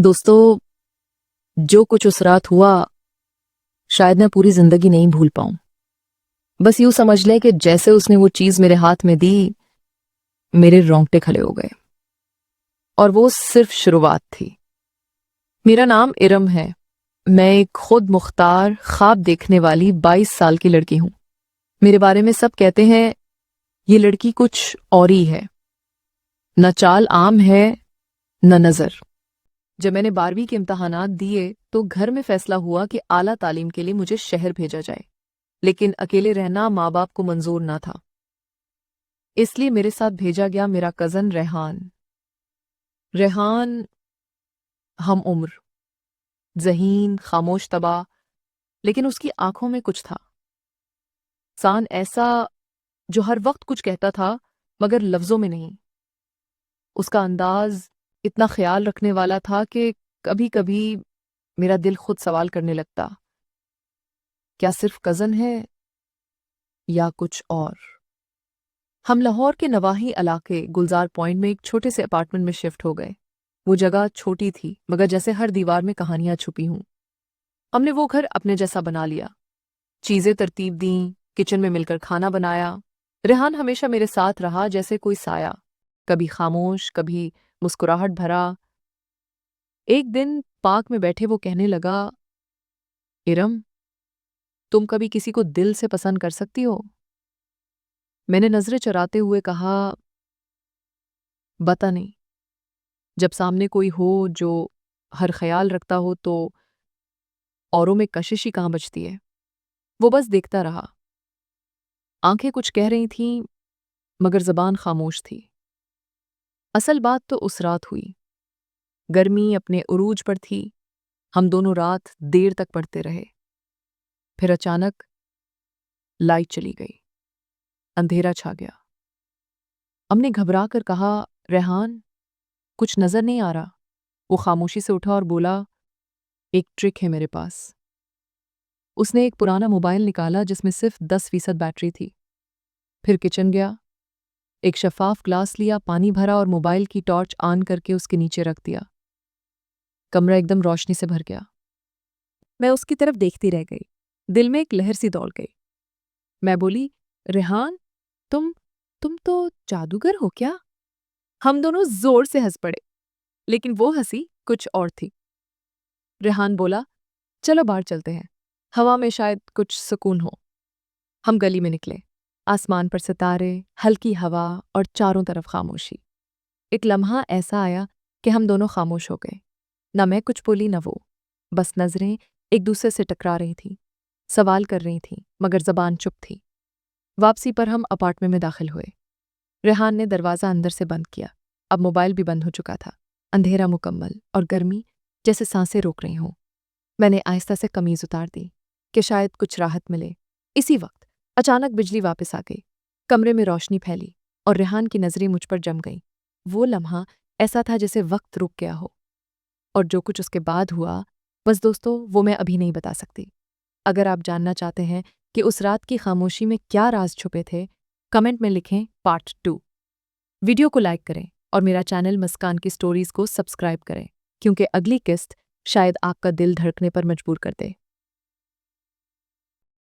दोस्तों, जो कुछ उस रात हुआ शायद मैं पूरी जिंदगी नहीं भूल पाऊं। बस यूं समझ लें कि जैसे उसने वो चीज मेरे हाथ में दी, मेरे रोंगटे खड़े हो गए। और वो सिर्फ शुरुआत थी। मेरा नाम इरम है। मैं एक खुद मुख्तार ख्वाब देखने वाली 22 साल की लड़की हूं। मेरे बारे में सब कहते हैं ये लड़की कुछ और ही है। न चाल आम है, न नजर। जब मैंने 12वीं के इम्तहानात दिए तो घर में फैसला हुआ कि आला तालीम के लिए मुझे शहर भेजा जाए, लेकिन अकेले रहना माँ बाप को मंजूर ना था। इसलिए मेरे साथ भेजा गया मेरा कजन रेहान। रेहान हम उम्र, ज़हीन, खामोश तबा, लेकिन उसकी आंखों में कुछ था। इंसान ऐसा जो हर वक्त कुछ कहता था मगर लफ्जों में नहीं। उसका अंदाज इतना ख्याल रखने वाला था कि कभी कभी मेरा दिल खुद सवाल करने लगता, क्या सिर्फ कजन है या कुछ और। हम लाहौर के नवाही इलाके गुलजार पॉइंट में एक छोटे से अपार्टमेंट में शिफ्ट हो गए। वो जगह छोटी थी मगर जैसे हर दीवार में कहानियां छुपी हूं। हमने वो घर अपने जैसा बना लिया, चीजें तरतीब दी, किचन में मिलकर खाना बनाया। रेहान हमेशा मेरे साथ रहा जैसे कोई साया, कभी खामोश, कभी मुस्कुराहट भरा। एक दिन पार्क में बैठे वो कहने लगा, इरम, तुम कभी किसी को दिल से पसंद कर सकती हो? मैंने नजरें चुराते हुए कहा, बता नहीं। जब सामने कोई हो जो हर ख्याल रखता हो तो औरों में कशिश ही कहाँ बचती है। वो बस देखता रहा। आंखें कुछ कह रही थीं मगर जबान खामोश थी। असल बात तो उस रात हुई। गर्मी अपने उरूज पर थी। हम दोनों रात देर तक पढ़ते रहे। फिर अचानक लाइट चली गई, अंधेरा छा गया। हमने घबरा कर कहा, रेहान, कुछ नजर नहीं आ रहा। वो खामोशी से उठा और बोला, एक ट्रिक है मेरे पास। उसने एक पुराना मोबाइल निकाला जिसमें सिर्फ 10% बैटरी थी। फिर किचन गया, एक शफाफ ग्लास लिया, पानी भरा और मोबाइल की टॉर्च ऑन करके उसके नीचे रख दिया। कमरा एकदम रोशनी से भर गया। मैं उसकी तरफ देखती रह गई। दिल में एक लहर सी दौड़ गई। मैं बोली, रेहान, तुम तुम तो जादूगर हो क्या? हम दोनों जोर से हंस पड़े, लेकिन वो हंसी कुछ और थी। रेहान बोला, चलो बाहर चलते हैं, हवा में शायद कुछ सुकून हो। हम गली में निकले। आसमान पर सितारे, हल्की हवा और चारों तरफ खामोशी। एक लम्हा ऐसा आया कि हम दोनों खामोश हो गए। न मैं कुछ बोली न वो। बस नजरें एक दूसरे से टकरा रही थीं, सवाल कर रही थीं मगर जबान चुप थी। वापसी पर हम अपार्टमेंट में दाखिल हुए। रेहान ने दरवाज़ा अंदर से बंद किया। अब मोबाइल भी बंद हो चुका था। अंधेरा मुकम्मल और गर्मी जैसे सांसें रोक रही हों। मैंने आहिस्ता से कमीज उतार दी कि शायद कुछ राहत मिले। इसी वक्त अचानक बिजली वापस आ गई। कमरे में रोशनी फैली और रेहान की नजरें मुझ पर जम गईं। वो लम्हा ऐसा था जैसे वक्त रुक गया हो। और जो कुछ उसके बाद हुआ, बस दोस्तों, वो मैं अभी नहीं बता सकती। अगर आप जानना चाहते हैं कि उस रात की खामोशी में क्या राज छुपे थे, कमेंट में लिखें पार्ट 2। वीडियो को लाइक करें और मेरा चैनल मुस्कान की स्टोरीज को सब्सक्राइब करें, क्योंकि अगली किस्त शायद आपका दिल धड़कने पर मजबूर कर दे।